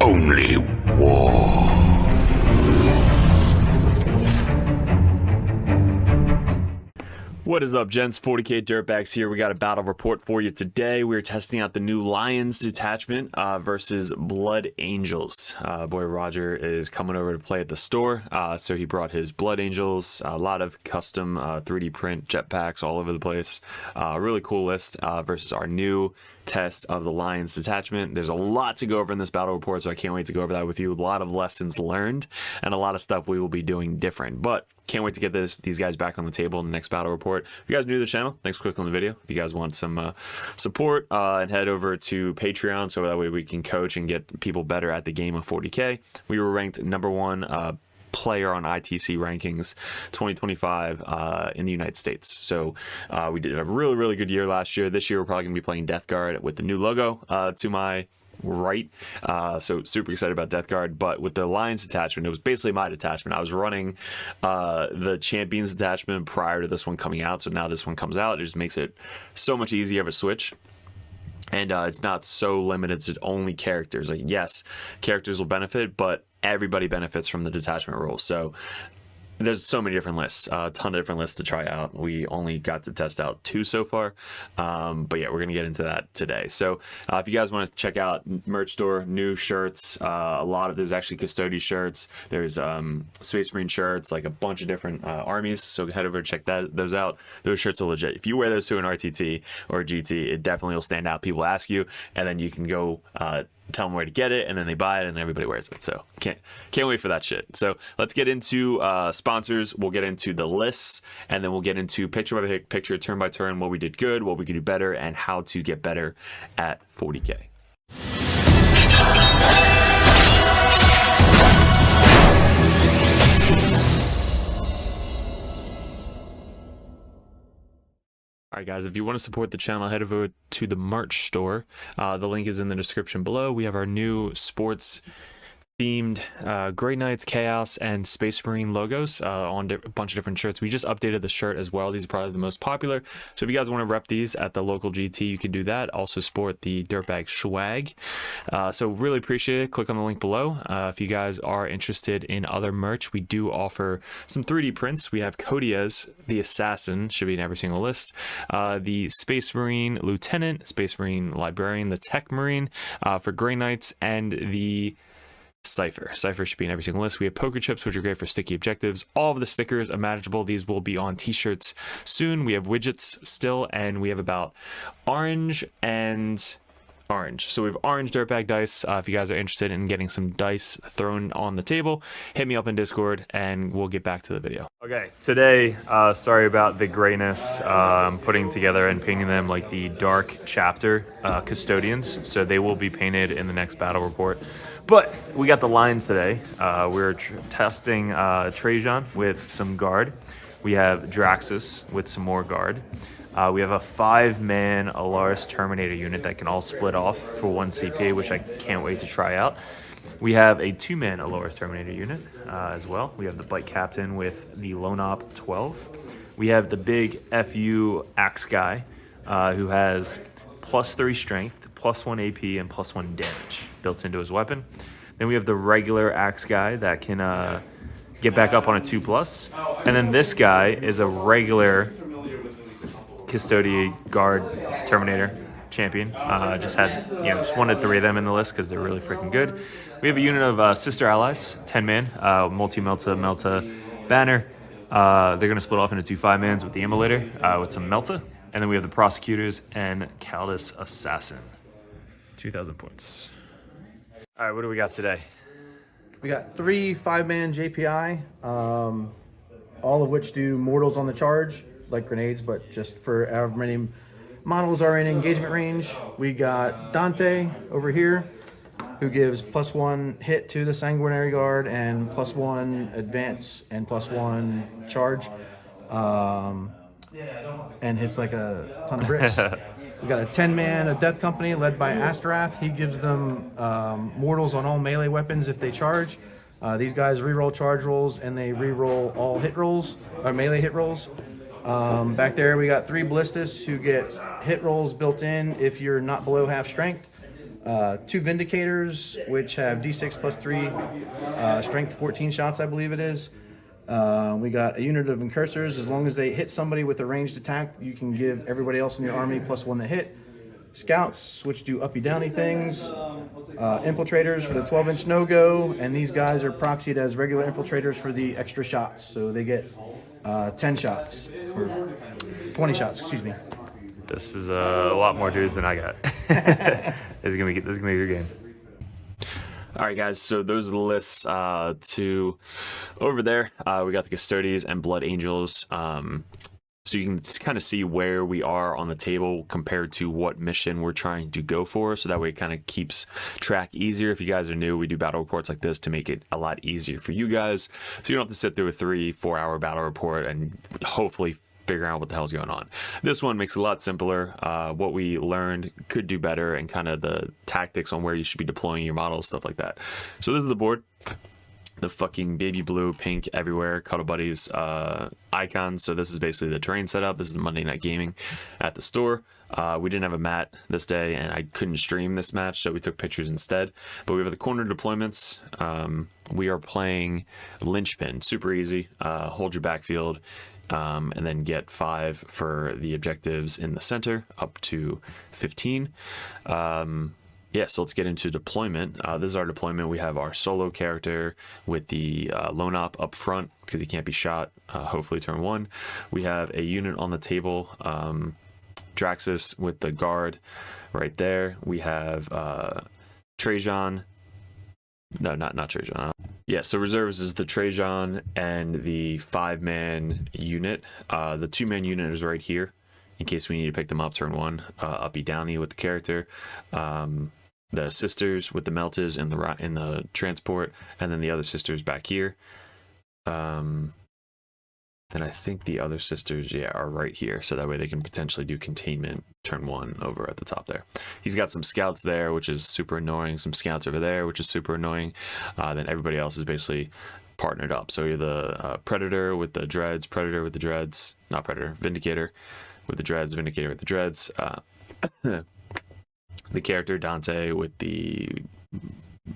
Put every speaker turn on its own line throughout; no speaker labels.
Only war.
What is up, gents? 40k Dirtbags here. We got a battle report for you today. We're testing out the new Lions detachment versus Blood Angels. Boy Roger is coming over to play at the store, so he brought his Blood Angels, a lot of custom 3D print jetpacks all over the place. Really cool list versus our new test of the Lions detachment. There's a lot to go over in this battle report, so I can't wait to go over that with you. A lot of lessons learned and a lot of stuff we will be doing different, but can't wait to get these guys back on the table in the next battle report. If you guys are new to the channel, thanks for clicking on the video. If you guys want some support, and head over to Patreon, so that way we can coach and get people better at the game of 40k. We were ranked #1 player on ITC rankings 2025 in the United States. So we did a really good year last year. This year we're probably gonna be playing Death Guard with the new logo to my right, so super excited about Death Guard. But with the Lions detachment, it was basically my detachment. I was running the Champions detachment prior to this one coming out, so now this one comes out, it just makes it so much easier of a switch. And it's not so limited to only characters. Like, yes, characters will benefit, but everybody benefits from the detachment rules. So there's so many different lists, a ton of different lists to try out. We only got to test out 2 so far, but yeah, we're gonna get into that today. So if you guys want to check out merch store, new shirts, there's actually Custodes shirts, there's Space Marine shirts, like a bunch of different armies, so head over and check those out. Those shirts are legit. If you wear those to an RTT or a GT, it definitely will stand out. People ask you, and then you can go tell them where to get it, and then they buy it, and everybody wears it. So can't wait for that shit. So let's get into sponsors. We'll get into the lists, and then we'll get into picture by picture, turn by turn, what we did good, what we could do better, and how to get better at 40k. Alright guys, if you want to support the channel, head over to the merch store. The link is in the description below. We have our new sports themed Grey Knights, Chaos, and Space Marine logos on a bunch of different shirts. We just updated the shirt as well. These are probably the most popular. So if you guys want to rep these at the local GT, you can do that. Also sport the Dirtbag swag. So really appreciate it. Click on the link below. If you guys are interested in other merch, we do offer some 3D prints. We have Custodes, the Assassin, should be in every single list. The Space Marine Lieutenant, Space Marine Librarian, the Tech Marine for Grey Knights, and the Cypher should be in every single list. We have poker chips, which are great for sticky objectives. All of the stickers are manageable. These will be on t-shirts soon. We have widgets still, and we have about orange and orange. So we have orange Dirtbag dice. If you guys are interested in getting some dice thrown on the table, hit me up in Discord and we'll get back to the video. Okay, today, sorry about the grayness. I'm putting together and painting them like the dark chapter custodians, so they will be painted in the next battle report. But we got the lines today. We're testing Trajan with some guard. We have Draxus with some more guard. We have a 5-man Alaris Terminator unit that can all split off for 1 CP, which I can't wait to try out. We have a 2-man Alaris Terminator unit as well. We have the Bite Captain with the Lone Op 12. We have the big FU Axe guy who has +3 strength, +1 AP, and +1 damage built into his weapon. Then we have the regular Axe guy that can get back up on a 2+. And then this guy is a regular Custodian Guard Terminator champion. Just wanted 3 of them in the list because they're really freaking good. We have a unit of Sister Allies, 10-man, multi-Melta Banner. They're going to split off into 2 5-mans with the Immolator with some Melta. And then we have the Prosecutors and Caldus Assassin. 2,000 points. All right, what do we got today?
We got 3 5-man JPI, all of which do mortals on the charge, like grenades, but just for however many models are in engagement range. We got Dante over here, who gives +1 hit to the Sanguinary Guard and +1 advance and +1 charge. And hits like a ton of bricks. We got a 10-man, a Death Company led by Astarath. He gives them mortals on all melee weapons if they charge. These guys reroll charge rolls and they reroll all hit rolls, or melee hit rolls. Back there we got 3 Ballistas who get hit rolls built in if you're not below half strength. 2 Vindicators, which have D6 plus 3, strength 14 shots, I believe it is. We got a unit of Incursors. As long as they hit somebody with a ranged attack, you can give everybody else in your army +1 to hit. Scouts, which do uppy downy things. Infiltrators for the 12-inch no-go, and these guys are proxied as regular infiltrators for the extra shots, so they get 10 shots, or 20 shots, excuse me.
This is a lot more dudes than I got. This is gonna be a good game. All right, guys. So those are the lists to over there. We got the Custodes and Blood Angels. So you can kind of see where we are on the table compared to what mission we're trying to go for. So that way it kind of keeps track easier. If you guys are new, we do battle reports like this to make it a lot easier for you guys. So you don't have to sit through a 3-4 hour battle report and hopefully figure out what the hell's going on. This one makes it a lot simpler. What we learned could do better, and kind of the tactics on where you should be deploying your models, stuff like that. So this is the board. The fucking baby blue, pink everywhere, Cuddle Buddies icons. So this is basically the terrain setup. This is Monday Night Gaming at the store. We didn't have a mat this day, and I couldn't stream this match, so we took pictures instead. But we have the corner deployments. We are playing Linchpin, super easy. Hold your backfield, and then get 5 for the objectives in the center, up to 15. Yeah, so let's get into deployment. This is our deployment. We have our solo character with the lone op front because he can't be shot, hopefully turn 1. We have a unit on the table, Draxus with the guard right there. We have Trajan. No, not Trajan. Yeah, so reserves is the Trajan and the 5-man unit. The 2-man unit is right here in case we need to pick them up turn 1. Uppy downy with the character. The sisters with the meltas in the transport, and then the other sisters back here. And I think the other sisters, are right here, so that way they can potentially do containment turn 1 over at the top there. He's got some scouts there, which is super annoying. Some scouts over there, which is super annoying. Then everybody else is basically partnered up. So you're the Predator with the dreads, Predator with the dreads, not Predator, Vindicator with the dreads, Vindicator with the dreads. The character Dante with the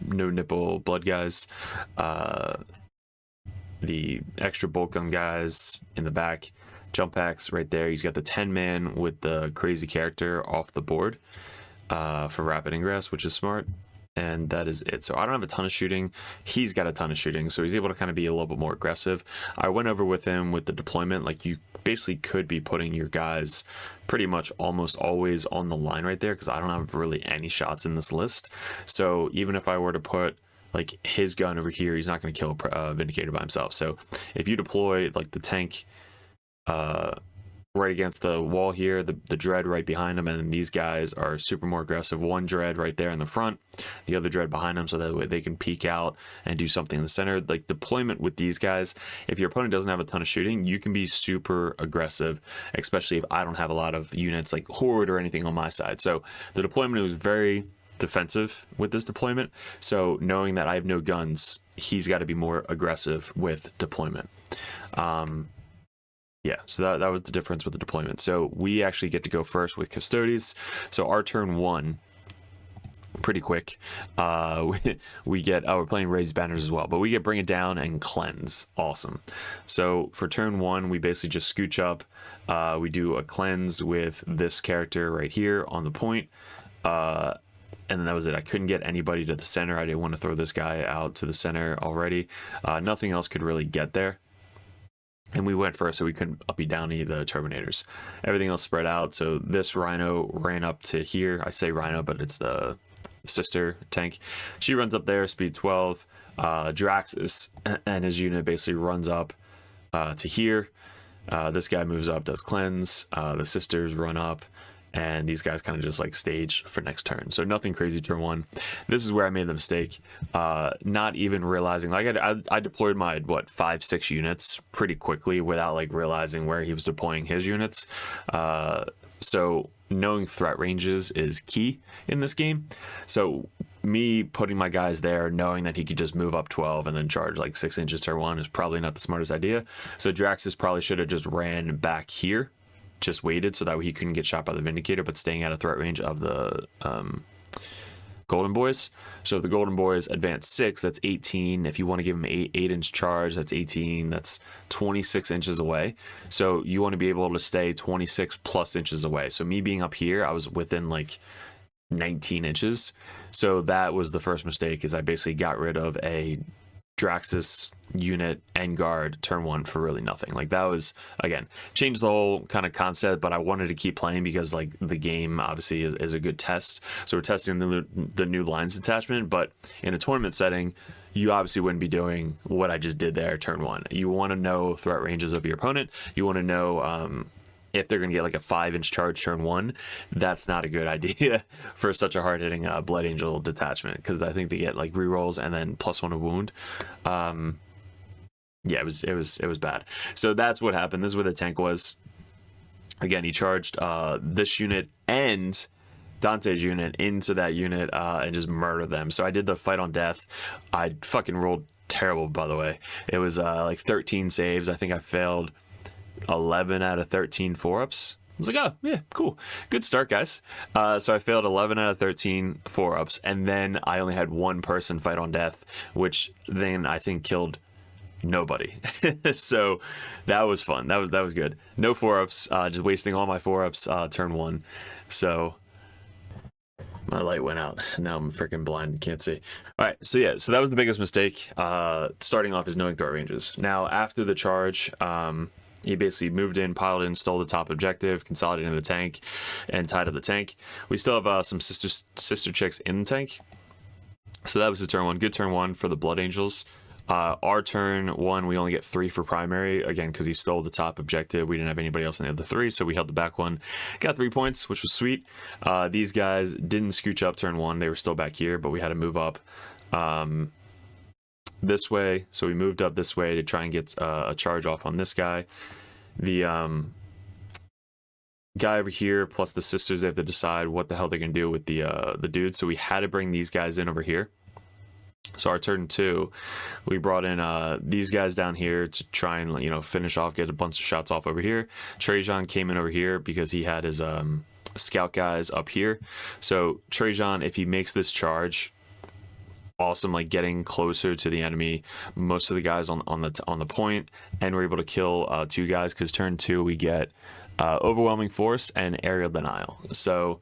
no nipple blood guys, the extra bolt gun guys in the back, jump packs right there. He's got the 10-man with the crazy character off the board for rapid ingress, which is smart. And that is it. So I don't have a ton of shooting. He's got a ton of shooting, so he's able to kind of be a little bit more aggressive. I went over with him with the deployment. Like, you basically could be putting your guys pretty much almost always on the line right there, because I don't have really any shots in this list. So even if I were to put like his gun over here, he's not going to kill a Vindicator by himself. So if you deploy like the tank right against the wall here, the dread right behind him, and then these guys are super more aggressive. One dread right there in the front, the other dread behind them, so that way they can peek out and do something in the center. Like, deployment with these guys, if your opponent doesn't have a ton of shooting, you can be super aggressive, especially if I don't have a lot of units like Horde or anything on my side. So the deployment was very defensive with this deployment, so knowing that I have no guns, he's got to be more aggressive with deployment. Yeah, so that was the difference with the deployment. So we actually get to go first with Custodes. So our turn 1, pretty quick. We get, we're playing Raised Banners as well, but we get Bring It Down and Cleanse. Awesome. So for turn 1, we basically just scooch up. We do a cleanse with this character right here on the point. And then that was it. I couldn't get anybody to the center. I didn't want to throw this guy out to the center already. Nothing else could really get there. And we went first, so we couldn't uppy downy the Terminators. Everything else spread out. So this Rhino ran up to here. I say Rhino, but it's the sister tank. She runs up there, speed 12. Draxus and his unit basically runs up to here. This guy moves up, does cleanse. The sisters run up, and these guys kind of just like stage for next turn. So nothing crazy turn 1. This is where I made the mistake, not even realizing, like I deployed my 5-6 units pretty quickly without like realizing where he was deploying his units. So knowing threat ranges is key in this game. So me putting my guys there, knowing that he could just move up 12 and then charge like 6 inches turn 1 is probably not the smartest idea. So Draxus probably should have just ran back here, just waited so that he couldn't get shot by the Vindicator, but staying out of threat range of the Golden Boys. So if the Golden Boys advance 6, that's 18. If you want to give them 8-inch charge, that's 18. That's 26 inches away. So you want to be able to stay 26 plus inches away. So me being up here, I was within like 19 inches. So that was the first mistake, is I basically got rid of a Draxus unit and guard turn 1 for really nothing. Like, that was, again, changed the whole kind of concept, but I wanted to keep playing because like the game obviously is a good test. So we're testing the new lines attachment, but in a tournament setting, you obviously wouldn't be doing what I just did there turn 1. You want to know threat ranges of your opponent. You want to know if they're going to get like a 5-inch charge turn 1. That's not a good idea for such a hard-hitting Blood Angel detachment, because I think they get like rerolls and then +1 a wound. Yeah, it was bad. So that's what happened. This is where the tank was. Again, he charged this unit and Dante's unit into that unit and just murdered them. So I did the fight on death. I fucking rolled terrible, by the way. It was like 13 saves. I think I failed 11 out of 13 4-ups. I was like, oh yeah, cool, good start, guys. So I failed 11 out of 13 4-ups, and then I only had one person fight on death, which then I think killed nobody. So that was fun. That was good. No 4-ups, just wasting all my 4-ups turn 1. So my light went out. Now I'm freaking blind, can't see. All right, so yeah, so that was the biggest mistake. Starting off is knowing threat ranges. Now after the charge, he basically moved in, piled in, stole the top objective, consolidated the tank, and tied up the tank. We still have some sister chicks in the tank. So that was his turn 1. Good turn 1 for the Blood Angels. Our turn 1, we only get 3 for primary, again, because he stole the top objective. We didn't have anybody else in the other 3, so we held the back one. Got 3 points, which was sweet. These guys didn't scooch up turn 1. They were still back here, but we had to move up this way. So we moved up this way to try and get a charge off on this guy. The guy over here, plus the sisters, they have to decide what the hell they're going to do with the dude. So we had to bring these guys in over here. So our turn 2, we brought in these guys down here to try and, you know, finish off, get a bunch of shots off over here. Trajan came in over here because he had his scout guys up here. So Trajan, if he makes this charge, awesome, like getting closer to the enemy, most of the guys on the point, and we're able to kill 2 guys, because turn 2 we get overwhelming force and aerial denial. So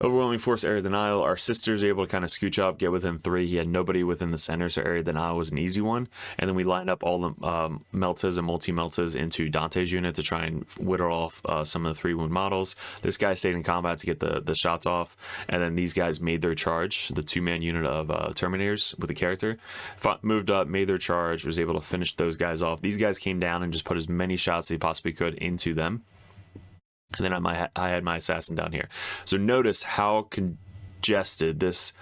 overwhelming force, area denial, our sisters are able to kind of scooch up, get within 3. He had nobody within the center, so area denial was an easy one. And then we lined up all the meltas and multi-meltas into Dante's unit to try and whittle off some of the 3 wound models. This guy stayed in combat to get the shots off, and then these guys made their charge, the 2-man unit of Terminators with the character. Moved up, made their charge, was able to finish those guys off. These guys came down and just put as many shots as they possibly could into them. And then I had my assassin down here. So notice how congested this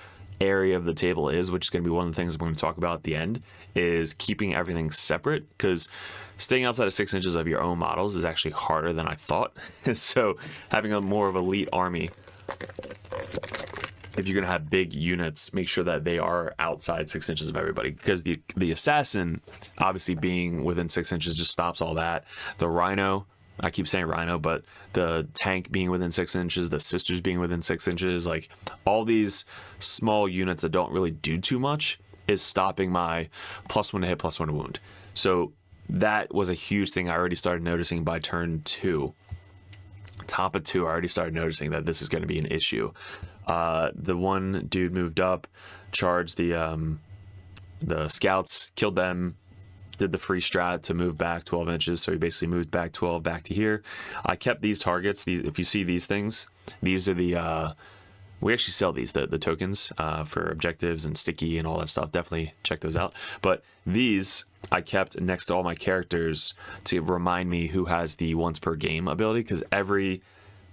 area of the table is, which is going to be one of the things we're going to talk about at the end, is keeping everything separate, because staying outside of 6 inches of your own models is actually harder than I thought. So having a more of elite army, if you're going to have big units, make sure that they are outside 6 inches of everybody, because the assassin, obviously being within 6 inches, just stops all that. The rhino, I keep saying rhino, but the tank being within 6 inches, the sisters being within 6 inches, like all these small units that don't really do too much is stopping my +1 to hit, +1 to wound. So that was a huge thing I already started noticing by turn 2. Top of 2, I already started noticing that this is going to be an issue. The one dude moved up, charged the scouts, killed them, did the free strat to move back 12 inches. So he basically moved back 12 back to here. I kept these targets. If you see these things, these are the we actually sell these, the tokens for objectives and sticky and all that stuff. Definitely check those out. But these I kept next to all my characters to remind me who has the once per game ability, because every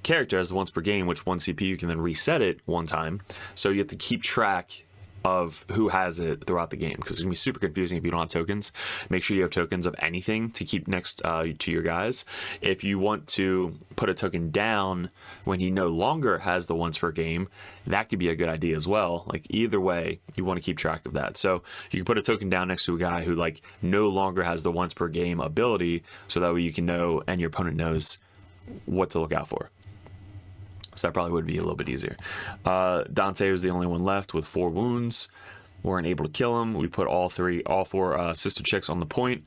character has the once per game, which one CPU can then reset it one time. So you have to keep track of who has it throughout the game, because it's gonna be super confusing if you don't have tokens. Make sure you have tokens of anything to keep next to your guys. If you want to put a token down when he no longer has the once per game, that could be a good idea as well. Like either way, you want to keep track of that. So you can put a token down next to a guy who like no longer has the once per game ability, so that way you can know and your opponent knows what to look out for. So that probably would be a little bit easier. Dante was the only one left with 4 wounds. Weren't able to kill him. We put all 4 sister chicks on the point.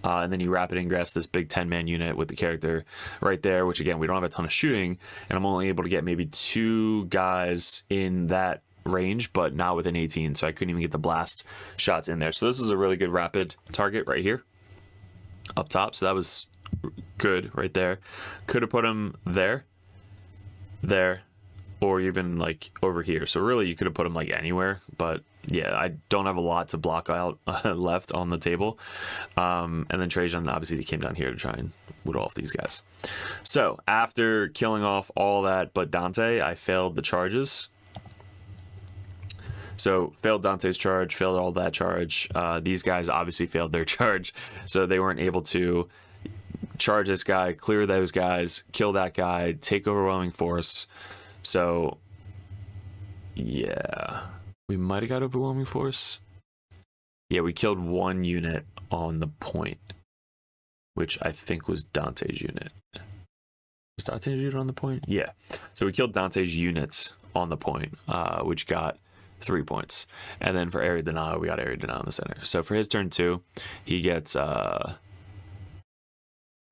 And then you rapid ingress this big 10-man unit with the character right there, which again, we don't have a ton of shooting, and I'm only able to get maybe 2 guys in that range, but not within 18, so I couldn't even get the blast shots in there. So this is a really good rapid target right here up top, so that was good right there. Could have put him there, or even like over here. So really you could have put him like anywhere, but yeah, I don't have a lot to block out left on the table. And then Trajan obviously came down here to try and whittle off these guys. So after killing off all that but Dante, I failed the charges. So failed Dante's charge, failed all that charge. These guys obviously failed their charge, so they weren't able to charge this guy, clear those guys, kill that guy, take overwhelming force. So yeah, we might have got overwhelming force. Yeah, we killed 1 unit on the point, which I think was Dante's unit. Was Dante's unit on the point? Yeah. So we killed Dante's units on the point, which got 3 points. And then for Aridana, we got Aridana in the center. So for his turn 2, he gets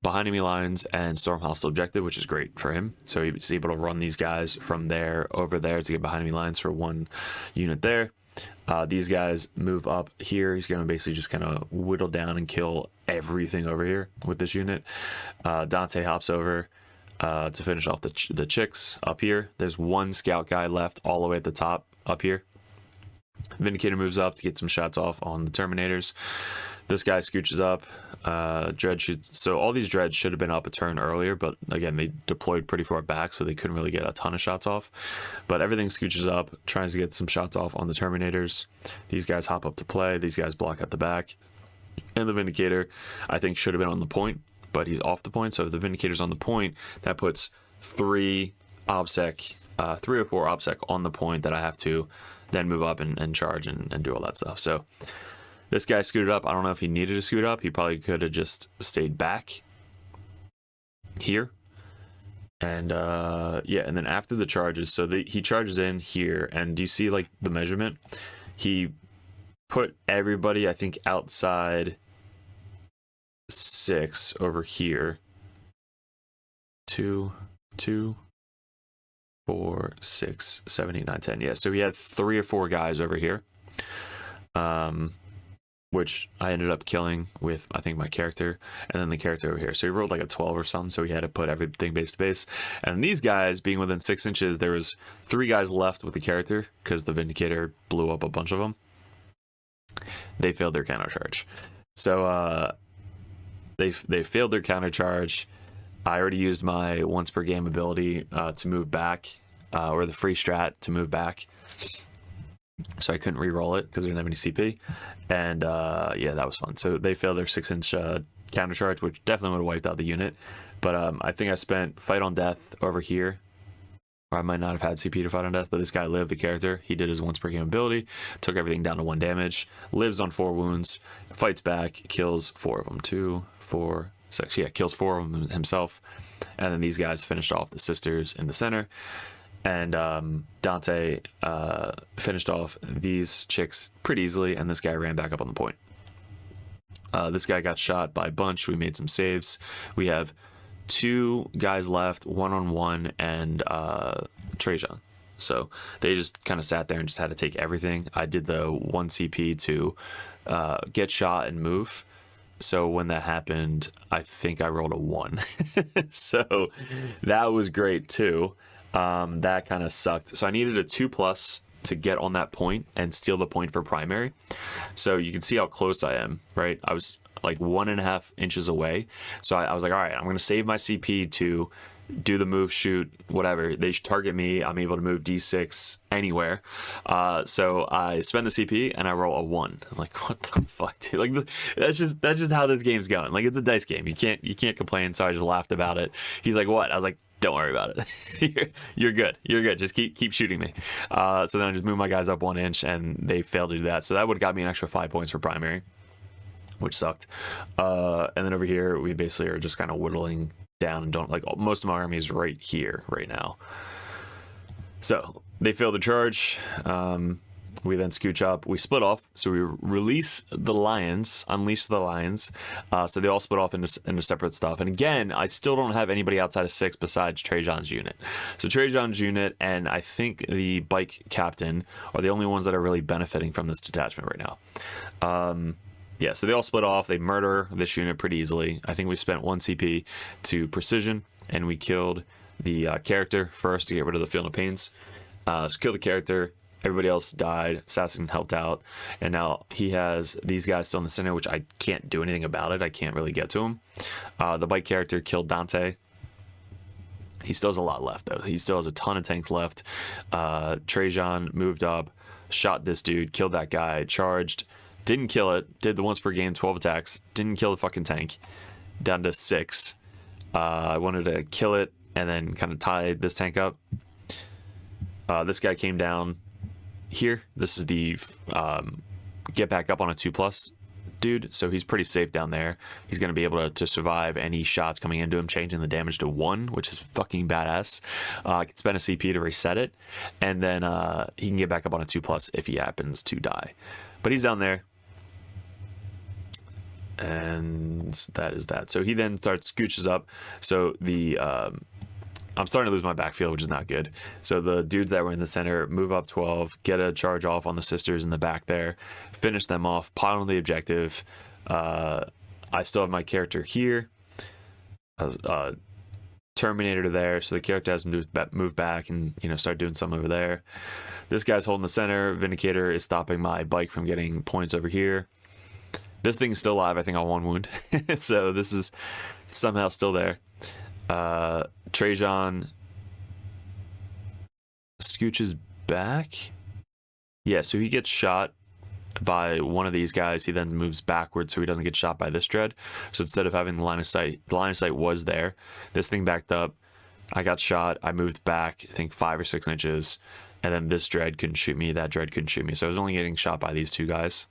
behind enemy lines and storm hostile objective, which is great for him. So he's able to run these guys from there over there to get behind enemy lines for 1 unit there. These guys move up here. He's going to basically just kind of whittle down and kill everything over here with this unit. Dante hops over to finish off the chicks up here. There's 1 scout guy left all the way at the top up here. Vindicator moves up to get some shots off on the Terminators. This guy scooches up. Dread shoots. So all these dreads should have been up a turn earlier, but again, they deployed pretty far back, so they couldn't really get a ton of shots off. But everything scooches up, tries to get some shots off on the Terminators. These guys hop up to play. These guys block at the back. And the Vindicator, I think, should have been on the point, but he's off the point. So if the Vindicator's on the point, that puts 3 or 4 OBSEC on the point that I have to then move up and charge and do all that stuff. So this guy scooted up. I don't know if he needed to scoot up. He probably could have just stayed back here. And yeah, and then after the charges, so he charges in here, and do you see like the measurement? He put everybody, I think, outside 6 over here. 2, 4, 6, 7, 8, 9, 10. Yeah, so he had 3 or 4 guys over here, which I ended up killing with, I think, my character, and then the character over here. So he rolled like a 12 or something, so he had to put everything base to base. And these guys being within 6 inches, there was 3 guys left with the character because the Vindicator blew up a bunch of them. They failed their counter charge. So they failed their counter charge. I already used my once per game ability to move back, or the free strat to move back. So I couldn't re-roll it because I didn't have any CP. And yeah, that was fun. So they failed their 6-inch counter charge, which definitely would have wiped out the unit. But I think I spent fight on death over here. Or I might not have had CP to fight on death, but this guy lived the character. He did his once per game ability, took everything down to 1 damage, lives on 4 wounds, fights back, kills 4 of them. 2, 4, 6. Yeah, kills 4 of them himself. And then these guys finished off the sisters in the center. And Dante finished off these chicks pretty easily, and this guy ran back up on the point. This guy got shot by Bunch. We made some saves. We have 2 guys left, 1-on-1, and Trajan. So they just kind of sat there and just had to take everything. I did the 1 CP to get shot and move. So when that happened, I think I rolled a 1. So that was great too. That kind of sucked. So I needed a 2+ to get on that point and steal the point for primary. So you can see how close I am, right? I was like 1.5 inches away. So I was like, all right, I'm going to save my CP to do the move, shoot, whatever. They target me. I'm able to move D6 anywhere. So I spend the CP and I roll a 1. I'm like, what the fuck, dude? Like, that's just how this game's going. Like, it's a dice game. You can't complain. So I just laughed about it. He's like, what? I was like, don't worry about it. You're good. You're good. Just keep shooting me. So then I just moved my guys up 1 inch, and they failed to do that. So that would have got me an extra 5 points for primary, which sucked. And then over here, we basically are just kind of whittling down and don't, like, most of my army is right here right now. So they fail the charge. We then scooch up. We split off. So we release the lions, unleash the lions. So they all split off into separate stuff. And again, I still don't have anybody outside of 6 besides Trajan's unit. So Trajan's unit and I think the bike captain are the only ones that are really benefiting from this detachment right now. Yeah, so they all split off. They murder this unit pretty easily. I think we spent 1 CP to precision, and we killed the character first to get rid of the Field of Pains. So kill the character. Everybody else died. Assassin helped out. And now he has these guys still in the center, which I can't do anything about it. I can't really get to him. The bike character killed Dante. He still has a lot left, though. He still has a ton of tanks left. Trajan moved up, shot this dude, killed that guy, charged, didn't kill it, did the once per game, 12 attacks, didn't kill the fucking tank, down to 6. I wanted to kill it and then kind of tie this tank up. This guy came down here. This is the get back up on a 2+ dude, so he's pretty safe down there. He's going to be able to survive any shots coming into him, changing the damage to 1, which is fucking badass. I can spend a CP to reset it, and then he can get back up on a 2+ if he happens to die. But he's down there, and that is that. So he then scooches up. So the I'm starting to lose my backfield, which is not good. So the dudes that were in the center move up 12, get a charge off on the sisters in the back there, finish them off, pile on the objective. I still have my character here, Terminator there, so the character has moved back and start doing something over there. This guy's holding the center. Vindicator is stopping my bike from getting points over here. This thing's still alive, I think, on 1 wound. So this is somehow still there. Trajan scooches back. Yeah, so he gets shot by one of these guys. He then moves backwards so he doesn't get shot by this dread. So instead of having the line of sight was there. This thing backed up. I got shot. I moved back, I think 5 or 6 inches. And then this dread couldn't shoot me. That dread couldn't shoot me. So I was only getting shot by these 2 guys.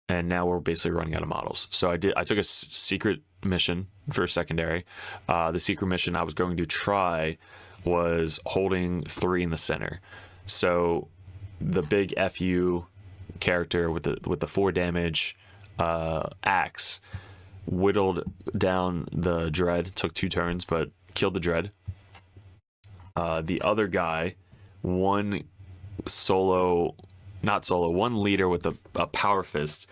And now we're basically running out of models. So I took a secret mission for secondary. The secret mission I was going to try was holding 3 in the center. So the big FU character with the 4 damage axe whittled down the dread. Took 2 turns, but killed the dread. The other guy, one leader with a power fist,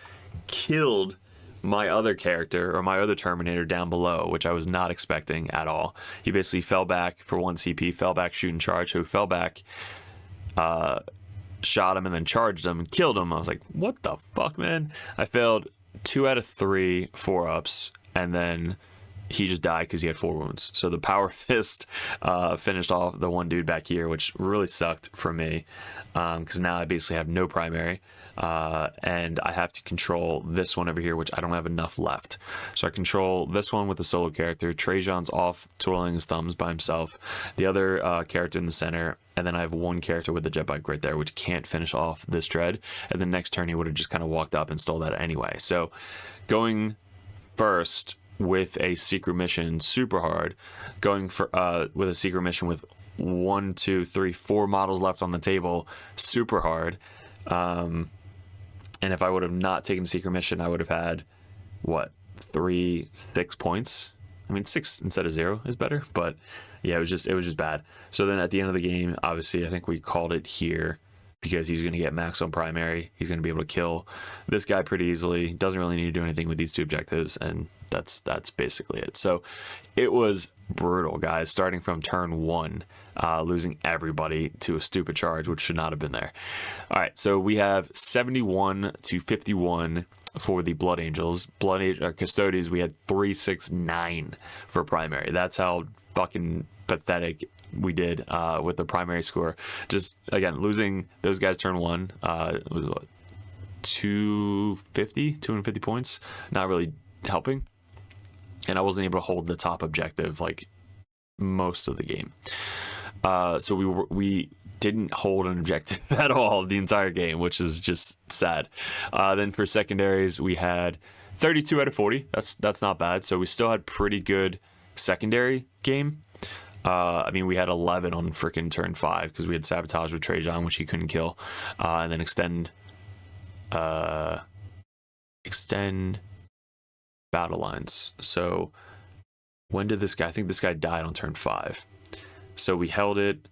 killed my other character, or my other Terminator down below, which I was not expecting at all. He basically fell back for 1 CP, fell back, shoot and charge. So he fell back, shot him, and then charged him and killed him. I was like, what the fuck, man? I failed 2 out of 3 4-ups, and then he just died because he had 4 wounds. So the power fist finished off the one dude back here, which really sucked for me, because now I basically have no primary, and I have to control this one over here, which I don't have enough left. So I control this one with the solo character. Trajan's off twirling his thumbs by himself. The other character in the center, and then I have 1 character with the jet bike right there, which can't finish off this dread. And the next turn he would have just kind of walked up and stole that anyway. So going first with a secret mission super hard, going for with a secret mission with 1, 2, 3, 4 models left on the table, super hard. And if I would have not taken the secret mission, I would have had 6 points. I mean, 6 instead of 0 is better, but yeah, it was just bad. So then at the end of the game, obviously I think we called it here, because he's going to get max on primary. He's going to be able to kill this guy pretty easily. Doesn't really need to do anything with these 2 objectives, and that's basically it. So it was brutal, guys, starting from turn 1, losing everybody to a stupid charge, which should not have been there. All right, so we have 71 to 51 for the Blood Angels. Custodes, we had 369 for primary. That's how fucking pathetic we did with the primary score. Just again, losing those guys turn 1 was 250 points, not really helping, and I wasn't able to hold the top objective like most of the game. So we didn't hold an objective at all the entire game, which is just sad. Then for secondaries, we had 32 out of 40. That's not bad. So we still had pretty good secondary game. I mean, we had 11 on freaking turn 5 because we had Sabotage with Trajan, which he couldn't kill, and then extend battle lines. So when did this guy? I think this guy died on turn 5. So we held it,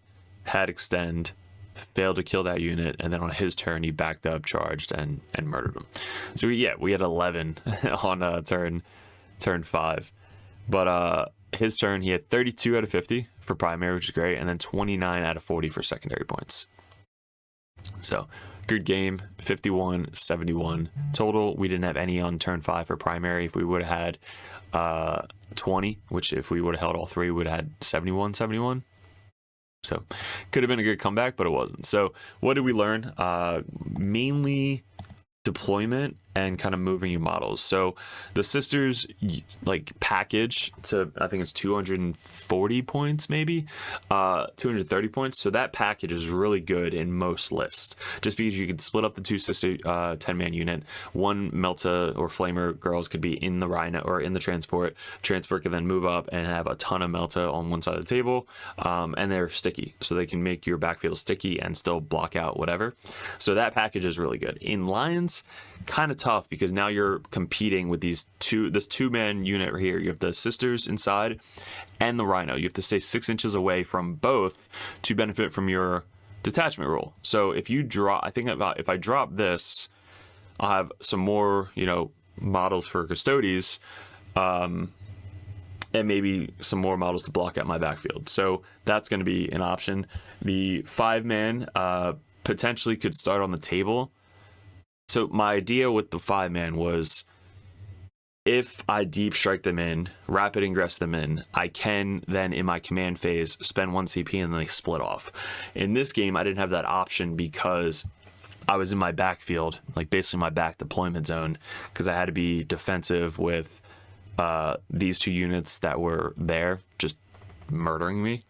had extend, failed to kill that unit, and then on his turn he backed up, charged, and murdered him. So yeah, we had 11 on turn 5. But his turn, he had 32 out of 50 for primary, which is great, and then 29 out of 40 for secondary points. So good game. 51-71 total. We didn't have any on turn 5 for primary. If we would have had 20, which if we would have held all 3, we would have had 71-71. So could have been a good comeback, but it wasn't. So what did we learn? Mainly deployment and kind of moving your models. So the sisters like package to, I think it's 240 points, maybe 230 points. So that package is really good in most lists, just because you can split up the 2 sister 10-man unit. One Melta or Flamer girls could be in the Rhino or in the transport. Transport can then move up and have a ton of Melta on one side of the table, and they're sticky, so they can make your backfield sticky and still block out whatever. So that package is really good. In Lions, kind of tough, because now you're competing with this 2-man unit right here. You have the sisters inside and the Rhino. You have to stay 6 inches away from both to benefit from your detachment rule. So if you drop, I think about, if I drop this, I'll have some more, models for Custodes, and maybe some more models to block out my backfield. So that's going to be an option. The 5-man potentially could start on the table. So my idea with the 5-man was, if I deep strike them in, rapid ingress them in, I can then in my command phase spend 1 CP and then they split off. In this game, I didn't have that option because I was in my backfield, like basically my back deployment zone, because I had to be defensive with these 2 units that were there just murdering me.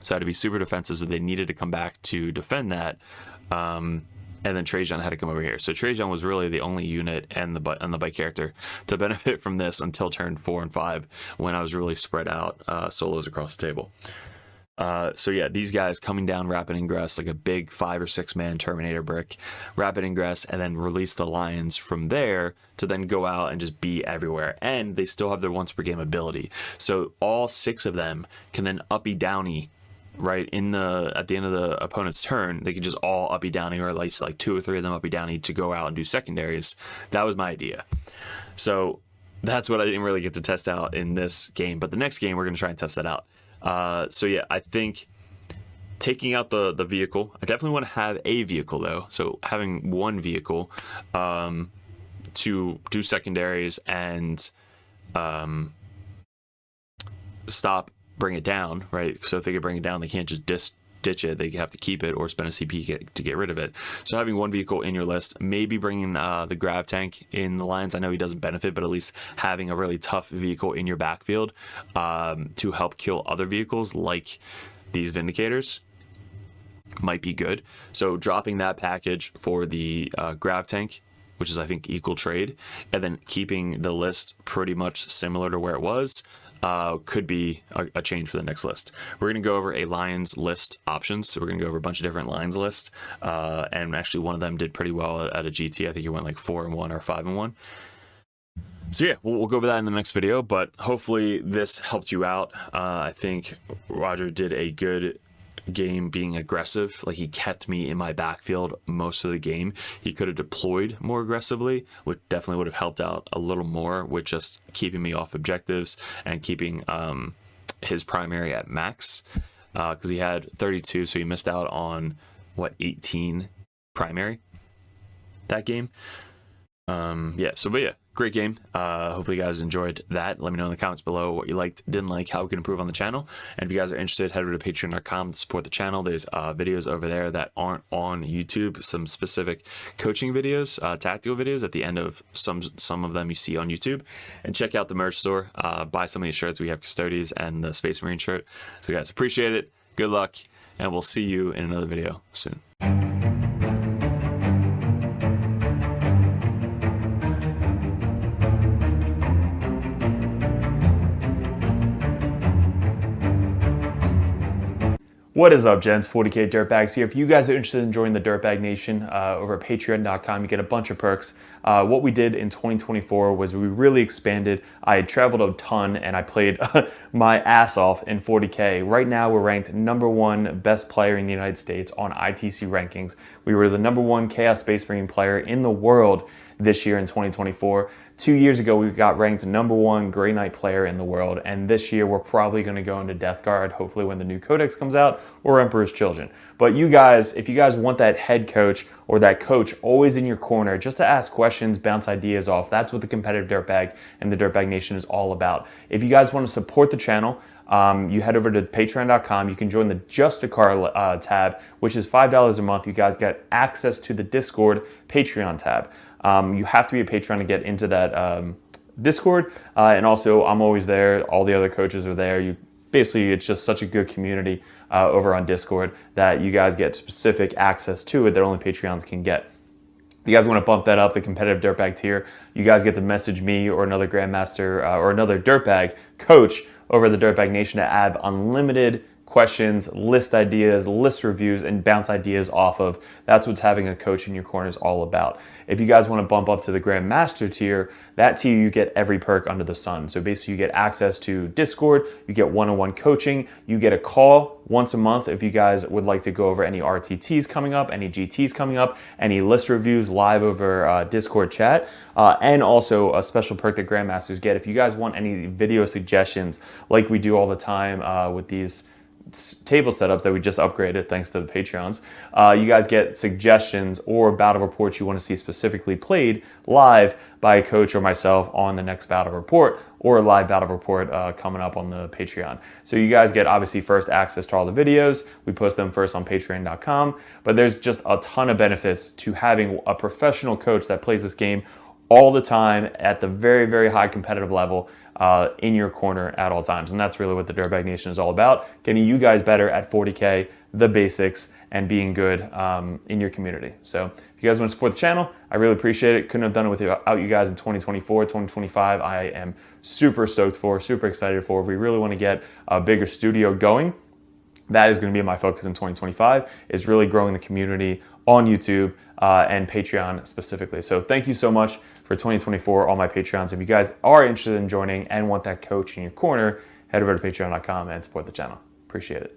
So I had to be super defensive, so they needed to come back to defend that. And then Trajan had to come over here. So Trajan was really the only unit and the bike character to benefit from this until turn 4 and 5, when I was really spread out solos across the table. So yeah, these guys coming down rapid ingress, like a big 5 or 6-man Terminator brick, rapid ingress, and then release the Lions from there to then go out and just be everywhere. And they still have their once per game ability. So all 6 of them can then uppy downy right at the end of the opponent's turn. They could just all uppy downy, or at least like 2 or 3 of them uppy downy to go out and do secondaries. That was my idea. So that's what I didn't really get to test out in this game, but the next game we're going to try and test that out. So yeah, I think taking out the vehicle, I definitely want to have a vehicle though. So having 1 vehicle to do secondaries and bring it down, right? So if they could bring it down, they can't just ditch it. They have to keep it or spend a CP to get rid of it. So having 1 vehicle in your list, maybe bringing the grav tank in the Lions. I know he doesn't benefit, but at least having a really tough vehicle in your backfield to help kill other vehicles like these Vindicators might be good. So dropping that package for the grav tank, which is I think equal trade, and then keeping the list pretty much similar to where it was, could be a change for the next list. We're going to go over a Lions list options. So we're going to go over a bunch of different Lions lists. And actually one of them did pretty well at a GT. I think it went like 4-1 or 5-1. So yeah, we'll go over that in the next video, but hopefully this helped you out. I think Roger did a good game being aggressive. Like, he kept me in my backfield most of the game. He could have deployed more aggressively, which definitely would have helped out a little more with just keeping me off objectives and keeping his primary at max, because he had 32, so he missed out on 18 primary that game. But yeah, great game. Hopefully you guys enjoyed that. Let me know in the comments below what you liked, didn't like, how we can improve on the channel. And if you guys are interested, head over to patreon.com to support the channel. There's videos over there that aren't on YouTube, some specific coaching videos, tactical videos at the end of some of them you see on YouTube. And check out the merch store, buy some of these shirts. We have Custodes and the Space Marine shirt. So guys, appreciate it, good luck, and we'll see you in another video soon. What is up, gents? 40k Dirtbags here. If you guys are interested in joining the Dirtbag Nation over at patreon.com, you get a bunch of perks. What we did in 2024 was we really expanded. I had traveled a ton and I played my ass off in 40k. Right now we're ranked #1 best player in the United States on ITC rankings. We were the #1 Chaos Space Marine player in the world this year in 2024. 2 years ago, we got ranked #1 Grey Knight player in the world, and this year we're probably going to go into Death Guard, hopefully when the new Codex comes out, or Emperor's Children. But you guys, if you guys want that head coach or that coach always in your corner, just to ask questions, bounce ideas off, that's what the competitive Dirtbag and the Dirtbag Nation is all about. If you guys want to support the channel, you head over to patreon.com. You can join the Just a Car tab, which is $5 a month. You guys get access to the Discord Patreon tab. You have to be a patron to get into that Discord, and also I'm always there. All the other coaches are there. Basically, it's just such a good community over on Discord that you guys get specific access to it that only Patreons can get. If you guys want to bump that up, the competitive Dirtbag tier, you guys get to message me or another Grandmaster or another Dirtbag coach over the Dirtbag Nation to add unlimited questions, list ideas, list reviews, and bounce ideas off of. That's what having a coach in your corner is all about. If you guys want to bump up to the Grandmaster tier, that tier you get every perk under the sun. So basically you get access to Discord, you get one-on-one coaching, you get a call once a month if you guys would like to go over any RTTs coming up, any GTs coming up, any list reviews live over Discord chat, and also a special perk that Grandmasters get. If you guys want any video suggestions like we do all the time with these table setups that we just upgraded thanks to the Patreons, you guys get suggestions or battle reports you want to see specifically played live by a coach or myself on the next battle report, or a live battle report coming up on the Patreon. So you guys get obviously first access to all the videos. We post them first on patreon.com, but there's just a ton of benefits to having a professional coach that plays this game all the time at the very, very high competitive level in your corner at all times. And that's really what the Dirtbag Nation is all about, getting you guys better at 40K, the basics, and being good in your community. So if you guys want to support the channel, I really appreciate it. Couldn't have done it without you guys in 2024, 2025. I am super stoked for, super excited for. We really want to get a bigger studio going. That is going to be my focus in 2025, is really growing the community on YouTube and Patreon specifically. So thank you so much for 2024, all my Patreons. If you guys are interested in joining and want that coach in your corner, head over to patreon.com and support the channel. Appreciate it.